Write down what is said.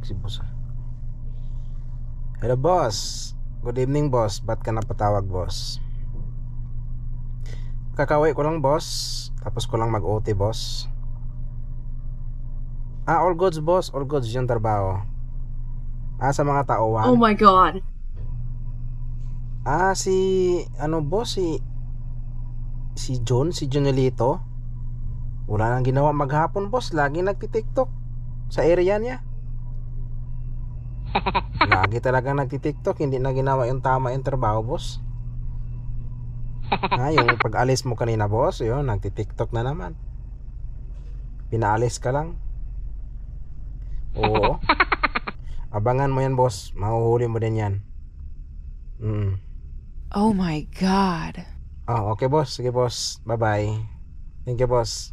Tawag si boss. Hello boss. Good evening boss. Ba't ka napatawag boss? Kakauwi ko lang boss. Tapos ko lang mag-OT boss. All goods boss. All goods yung trabaho. Sa mga tauhan. Oh my god. Boss, si Jonelito. Wala nang ginawa maghapon boss. Lagi nagti-TikTok sa area niya. Lagi talaga nagti-TikTok. Hindi na ginawa yung tama yung trabaho boss. Yung pag-alis mo kanina boss, yun, nagti-TikTok na naman. Pinaalis ka lang. Oo. Abangan mo yan boss. Mahuhuli mo din yan. Oh my god. Okay boss. Sige boss. Bye bye. Thank you boss.